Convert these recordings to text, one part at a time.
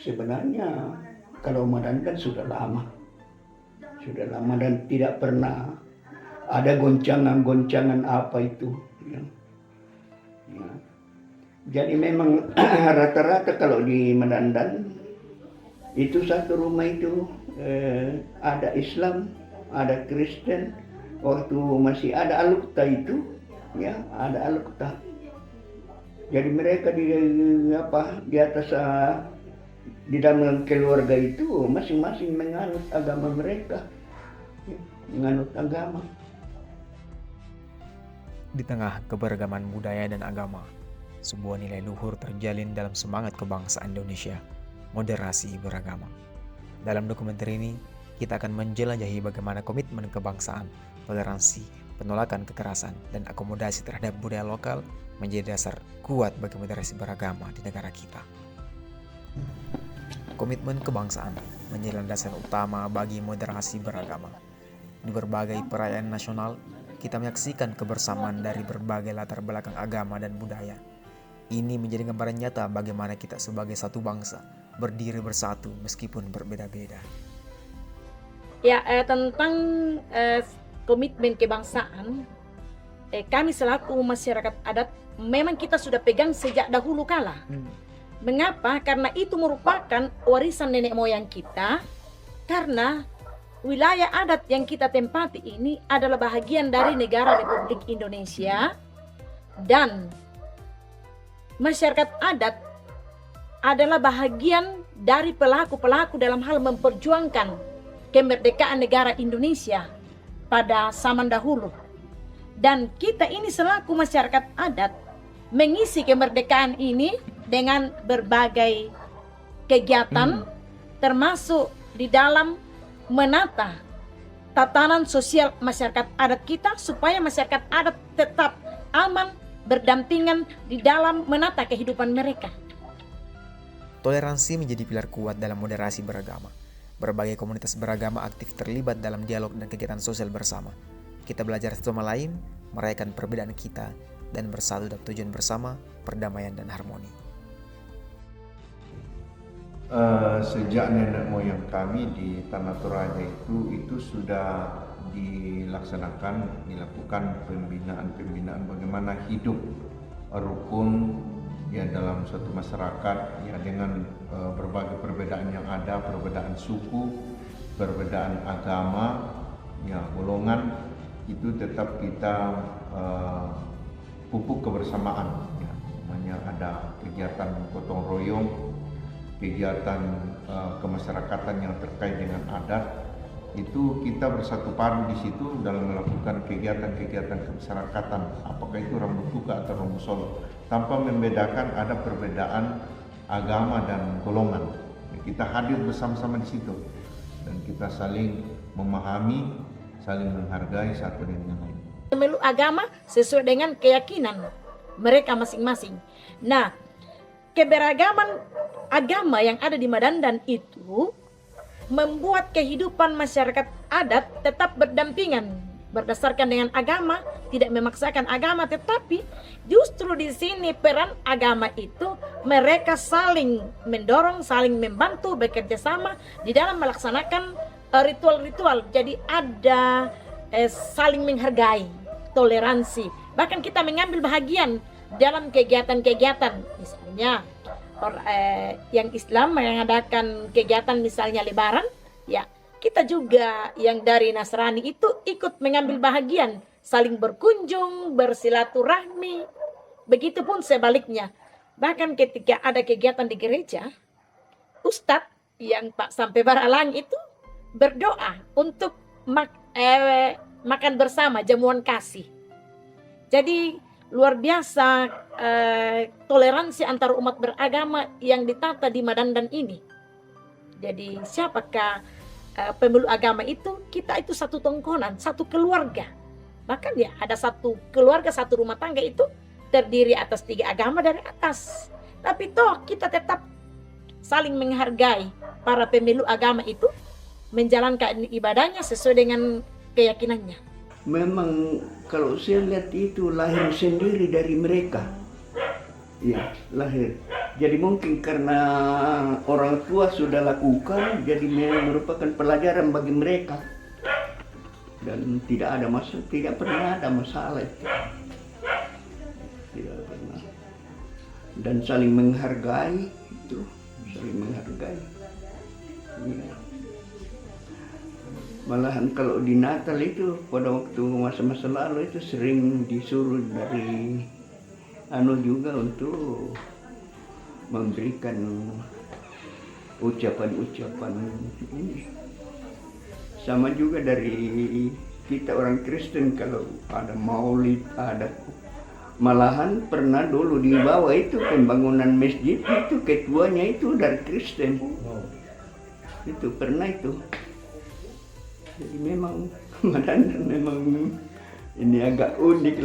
Sebenarnya kalau Madandan sudah lama dan tidak pernah ada goncangan-goncangan apa itu. Ya. Ya. Jadi memang rata-rata kalau di Madandan itu satu rumah itu ada Islam, ada Kristen. Waktu masih ada Alukta itu, ya ada Alukta. Jadi mereka di atas di dalam keluarga itu masing-masing menganut agama mereka, menganut agama. Di tengah keberagaman budaya dan agama, sebuah nilai luhur terjalin dalam semangat kebangsaan Indonesia, moderasi beragama. Dalam dokumenter ini, kita akan menjelajahi bagaimana komitmen kebangsaan, toleransi, penolakan kekerasan, dan akomodasi terhadap budaya lokal menjadi dasar kuat bagi moderasi beragama di negara kita. Komitmen kebangsaan menjadi landasan utama bagi moderasi beragama. Di berbagai perayaan nasional, kita menyaksikan kebersamaan dari berbagai latar belakang agama dan budaya. Ini menjadi gambaran nyata bagaimana kita sebagai satu bangsa berdiri bersatu meskipun berbeda-beda. Ya, tentang komitmen kebangsaan, kami selaku masyarakat adat memang kita sudah pegang sejak dahulu kala. Mengapa? Karena itu merupakan warisan nenek moyang kita, karena wilayah adat yang kita tempati ini adalah bahagian dari negara Republik Indonesia, dan masyarakat adat adalah bahagian dari pelaku-pelaku dalam hal memperjuangkan kemerdekaan negara Indonesia pada zaman dahulu. Dan kita ini selaku masyarakat adat mengisi kemerdekaan ini dengan berbagai kegiatan, termasuk di dalam menata tatanan sosial masyarakat adat kita supaya masyarakat adat tetap aman, berdampingan di dalam menata kehidupan mereka. Toleransi menjadi pilar kuat dalam moderasi beragama. Berbagai komunitas beragama aktif terlibat dalam dialog dan kegiatan sosial bersama. Kita belajar satu sama lain, merayakan perbedaan kita, dan bersatu dalam tujuan bersama, perdamaian dan harmoni. Sejak nenek moyang kami di Tanah Toraja itu sudah dilakukan pembinaan bagaimana hidup rukun ya dalam suatu masyarakat ya dengan berbagai perbedaan yang ada, perbedaan suku, perbedaan agama, ya golongan, itu tetap kita pupuk kebersamaan ya. Namanya ada kegiatan gotong royong, kegiatan kemasyarakatan yang terkait dengan adat, itu kita bersatu padu di situ dalam melakukan kegiatan-kegiatan kemasyarakatan, apakah itu Rambu Tuka atau Rambu Solo, tanpa membedakan ada perbedaan agama dan golongan. Kita hadir bersama-sama di situ dan kita saling memahami, saling menghargai satu dengan lain. Memeluk agama sesuai dengan keyakinan mereka masing-masing. Nah, keberagaman agama yang ada di Madandan itu membuat kehidupan masyarakat adat tetap berdampingan berdasarkan dengan agama, tidak memaksakan agama, tetapi justru di sini peran agama itu mereka saling mendorong, saling membantu, bekerja sama di dalam melaksanakan ritual-ritual. Jadi ada saling menghargai, toleransi. Bahkan kita mengambil bahagian dalam kegiatan-kegiatan, misalnya yang Islam mengadakan kegiatan misalnya Lebaran, ya kita juga yang dari Nasrani itu ikut mengambil bahagian, saling berkunjung, bersilaturahmi. Begitupun sebaliknya. Bahkan ketika ada kegiatan di gereja, Ustadz yang Pak Sampai Baralang itu berdoa untuk makan bersama, jamuan kasih. Jadi luar biasa toleransi antar umat beragama yang ditata di Madandan ini. Jadi siapakah pemeluk agama itu? Kita itu satu tongkonan, satu keluarga. Bahkan ya ada satu keluarga, satu rumah tangga itu terdiri atas 3 agama dari atas. Tapi toh kita tetap saling menghargai para pemeluk agama itu, menjalankan ibadahnya sesuai dengan keyakinannya. Memang kalau saya lihat itu lahir sendiri dari mereka. Ya, lahir. Jadi mungkin karena orang tua sudah lakukan, jadi merupakan pelajaran bagi mereka. Dan tidak pernah ada masalah itu. Tidak pernah. Dan saling menghargai itu, saling menghargai. Ya. Malahan kalau di Natal itu pada waktu masa-masa lalu itu sering disuruh dari juga untuk memberikan ucapan-ucapan ini. Sama juga dari kita orang Kristen, kalau ada maulid, ada malahan pernah dulu dibawa itu pembangunan masjid itu ketuanya itu dari Kristen. Itu pernah itu. Jadi memang Madandan memang ini agak unik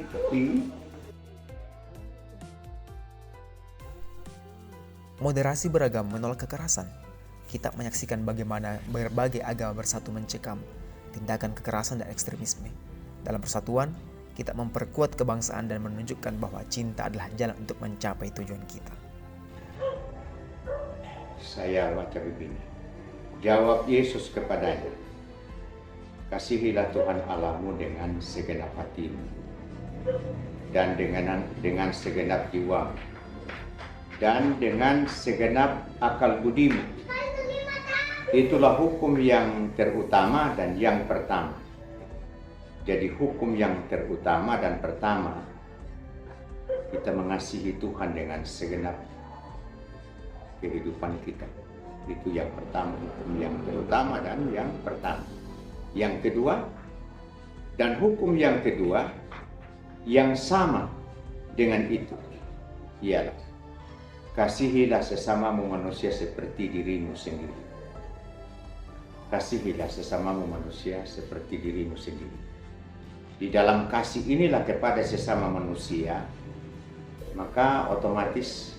tapi Moderasi beragama menolak kekerasan. Kita menyaksikan bagaimana berbagai agama bersatu mencekam tindakan kekerasan dan ekstremisme. Dalam persatuan, kita memperkuat kebangsaan dan menunjukkan bahwa cinta adalah jalan untuk mencapai tujuan kita. Saya baca begini. Jawab Yesus kepadanya, kasihilah Tuhan Allahmu dengan segenap hatimu dan dengan segenap jiwamu dan dengan segenap akal budimu. Itulah hukum yang terutama dan yang pertama. Jadi hukum yang terutama dan pertama, kita mengasihi Tuhan dengan segenap kehidupan kita. Itu yang pertama, hukum yang terutama dan yang pertama. Yang kedua, dan hukum yang kedua yang sama dengan itu ialah kasihilah sesamamu manusia seperti dirimu sendiri. Kasihilah sesamamu manusia seperti dirimu sendiri. Di dalam kasih inilah kepada sesama manusia, maka otomatis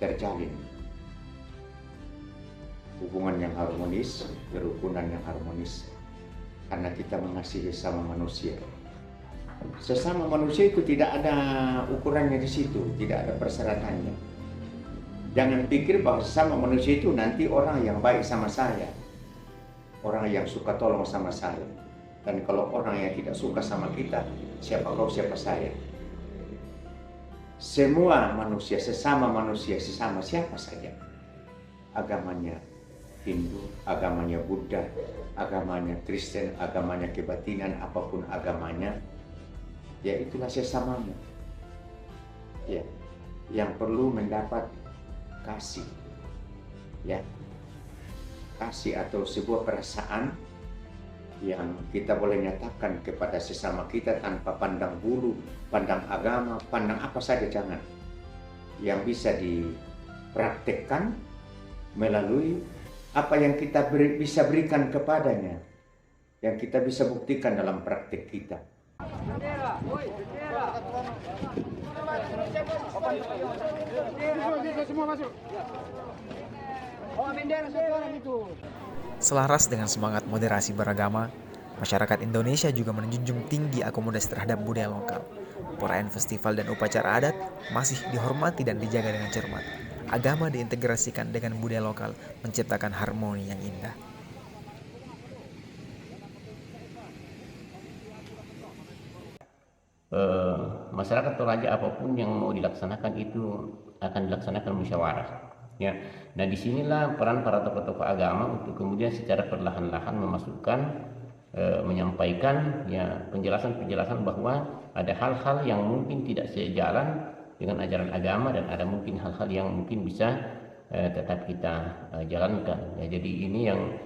terjalin hubungan yang harmonis, kerukunan yang harmonis, karena kita mengasihi sesama manusia. Sesama manusia itu tidak ada ukurannya di situ, tidak ada persyaratannya. Jangan pikir bahwa sesama manusia itu nanti orang yang baik sama saya, orang yang suka tolong sama saya. Dan kalau orang yang tidak suka sama kita, siapa kau, siapa saya? Semua manusia, sesama siapa saja. Agamanya Hindu, agamanya Buddha, agamanya Kristen, agamanya kebatinan, apapun agamanya, ya itulah sesamamu. Ya, yang perlu mendapat kasih, ya, kasih atau sebuah perasaan yang kita boleh nyatakan kepada sesama kita tanpa pandang bulu, pandang agama, pandang apa saja, jangan. Yang bisa dipraktekkan melalui apa yang kita bisa berikan kepadanya, yang kita bisa buktikan dalam praktek kita. Selaras dengan semangat moderasi beragama, masyarakat Indonesia juga menjunjung tinggi akomodasi terhadap budaya lokal. Perayaan festival dan upacara adat masih dihormati dan dijaga dengan cermat. Agama diintegrasikan dengan budaya lokal, menciptakan harmoni yang indah. Masyarakat Toraja apapun yang mau dilaksanakan itu akan dilaksanakan musyawarah. Ya, nah disinilah peran para tokoh-tokoh agama untuk kemudian secara perlahan-lahan memasukkan, menyampaikan ya penjelasan-penjelasan bahwa ada hal-hal yang mungkin tidak sejalan dengan ajaran agama dan ada mungkin hal-hal yang mungkin bisa tetap kita jalankan. Ya, jadi ini yang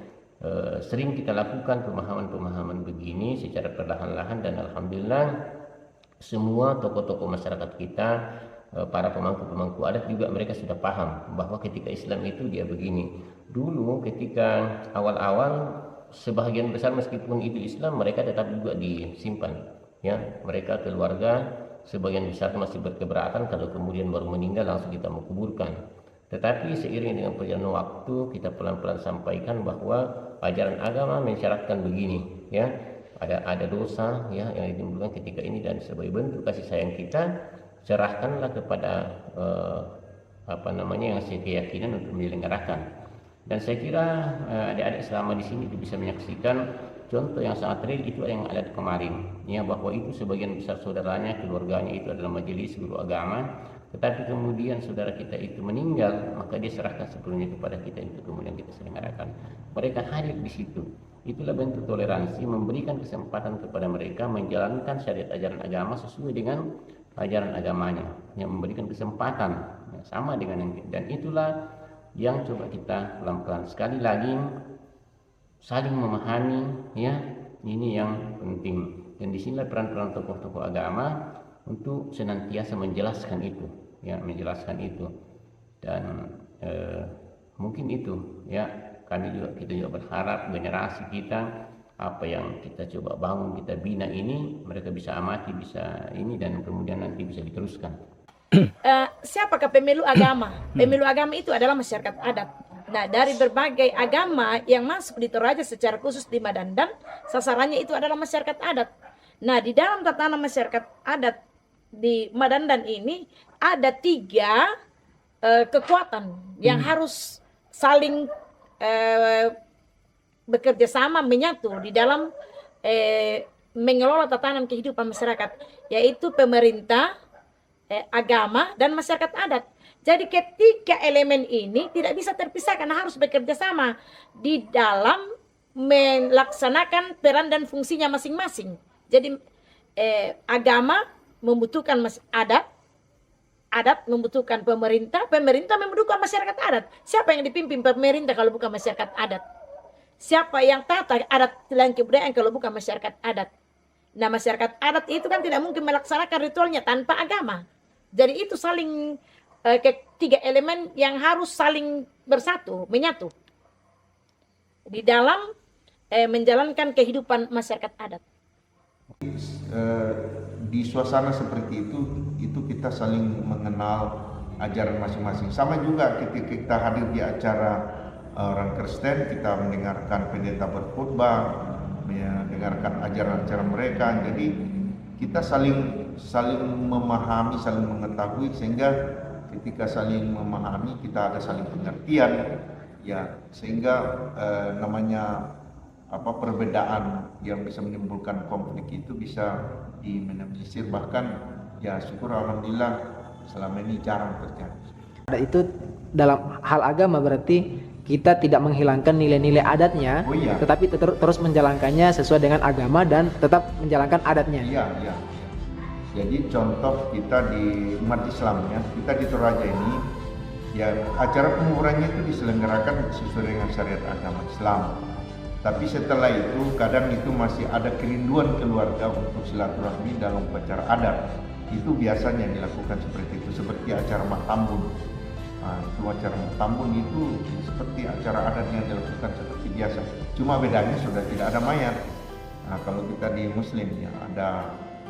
sering kita lakukan, pemahaman-pemahaman begini secara perlahan-lahan, dan alhamdulillah semua tokoh-tokoh masyarakat kita, para pemangku-pemangku adat juga mereka sudah paham bahwa ketika Islam itu dia begini. Dulu ketika awal-awal sebagian besar meskipun itu Islam, mereka tetap juga disimpan. Ya, mereka keluarga sebagian besar masih berkeberatan kalau kemudian baru meninggal langsung kita menguburkan. Tetapi seiring dengan perjalanan waktu, kita pelan-pelan sampaikan bahwa ajaran agama mensyaratkan begini, ya. Ada dosa ya yang ditimbulkan ketika ini, dan sebagai bentuk kasih sayang kita serahkanlah kepada yang keyakinan untuk menyelenggarakan. Dan saya kira adik-adik selama di sini bisa menyaksikan contoh yang sangat real itu yang ada kemarin, ya, bahwa itu sebagian besar saudaranya, keluarganya itu adalah majelis guru agama, tetapi kemudian saudara kita itu meninggal, maka dia serahkan sepenuhnya kepada kita untuk kemudian kita selenggarakan. Mereka hadir di situ. Itulah bentuk toleransi, memberikan kesempatan kepada mereka menjalankan syariat ajaran agama sesuai dengan ajaran agamanya, yang memberikan kesempatan ya, sama dengan yang, dan itulah yang coba kita pelan-pelan sekali lagi saling memahami, ya, ini yang penting. Dan disinilah peran-peran tokoh-tokoh agama untuk senantiasa menjelaskan itu, ya, menjelaskan itu. Dan mungkin itu, ya, kita juga berharap generasi kita, apa yang kita coba bangun, kita bina ini, mereka bisa amati, bisa ini, dan kemudian nanti bisa diteruskan. Siapakah pemilu agama? Pemilu agama itu adalah masyarakat adat. Nah, dari berbagai agama yang masuk di Toraja secara khusus di Madandan, sasarannya itu adalah masyarakat adat. Nah, di dalam tatanan masyarakat adat di Madandan ini ada 3 kekuatan yang harus saling bekerja sama, menyatu di dalam mengelola tatanan kehidupan masyarakat, yaitu pemerintah, agama, dan masyarakat adat. Jadi ketiga elemen ini tidak bisa terpisahkan, harus bekerja sama di dalam melaksanakan peran dan fungsinya masing-masing. Jadi agama membutuhkan adat, adat membutuhkan pemerintah, pemerintah membutuhkan masyarakat adat. Siapa yang dipimpin pemerintah kalau bukan masyarakat adat? Siapa yang tata adat dan kebudayaan kalau bukan masyarakat adat? Nah, masyarakat adat itu kan tidak mungkin melaksanakan ritualnya tanpa agama. Jadi itu saling ketiga elemen yang harus saling bersatu, menyatu di dalam menjalankan kehidupan masyarakat adat. Di suasana seperti itu kita saling mengenal ajaran masing-masing. Sama juga ketika kita hadir di acara orang Kristen, kita mendengarkan pendeta berkhutbah, mendengarkan ajaran-ajaran mereka. Jadi kita saling memahami, saling mengetahui, sehingga ketika saling memahami kita ada saling pengertian, ya, sehingga perbedaan yang bisa menimbulkan konflik itu bisa diminimalisir, bahkan ya syukur alhamdulillah selama ini jarang terjadi. Itu dalam hal agama berarti kita tidak menghilangkan nilai-nilai adatnya, tetapi terus menjalankannya sesuai dengan agama dan tetap menjalankan adatnya. Iya. Jadi contoh kita di umat Islam, ya, kita di Toraja ini, ya, acara penguburannya itu diselenggarakan sesuai dengan syariat agama Islam. Tapi setelah itu kadang itu masih ada kerinduan keluarga untuk silaturahmi dalam upacara adat. Itu biasanya dilakukan seperti itu, seperti acara Matambun. Nah, itu acara Matambun itu seperti acara adat yang dilakukan seperti biasa. Cuma bedanya sudah tidak ada mayat. Nah, kalau kita di Muslim, ya, ada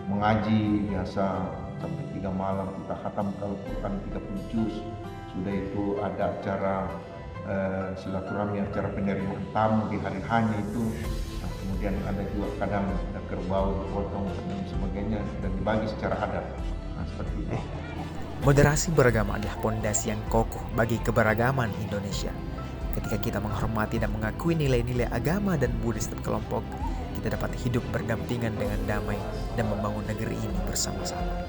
mengaji biasa sampai 3 malam, kita khatam Al-Quran 30 juz. Sudah itu ada acara silaturahmi, acara penerimaan tamu di hari hanya itu. Nah, kemudian ada juga kadang ada kerbau dipotong dan sebagainya dan dibagi secara adat. Nah, seperti itu. Moderasi beragama adalah pondasi yang kokoh bagi keberagaman Indonesia. Ketika kita menghormati dan mengakui nilai-nilai agama dan budaya setiap kelompok, kita dapat hidup berdampingan dengan damai dan membangun negeri ini bersama-sama.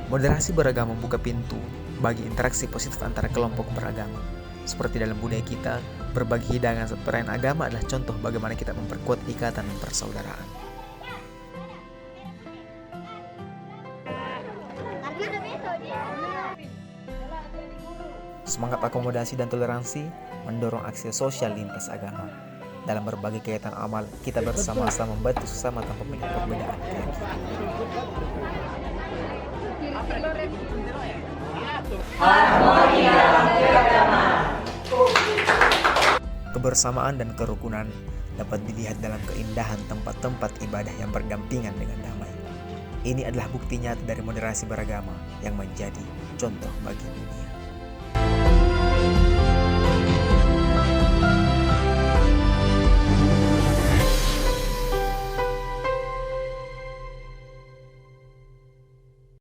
Moderasi beragama membuka pintu bagi interaksi positif antara kelompok beragama. Seperti dalam budaya kita, berbagi hidangan serta perayaan agama adalah contoh bagaimana kita memperkuat ikatan persaudaraan. Semangat akomodasi dan toleransi mendorong aksi sosial lintas agama. Dalam berbagai kegiatan amal, kita bersama-sama membantu sesama tanpa melihat perbedaan keyakinan. Harmoni dalam keberagaman. Kebersamaan dan kerukunan dapat dilihat dalam keindahan tempat-tempat ibadah yang berdampingan dengan damai. Ini adalah bukti nyata dari moderasi beragama yang menjadi contoh bagi dunia.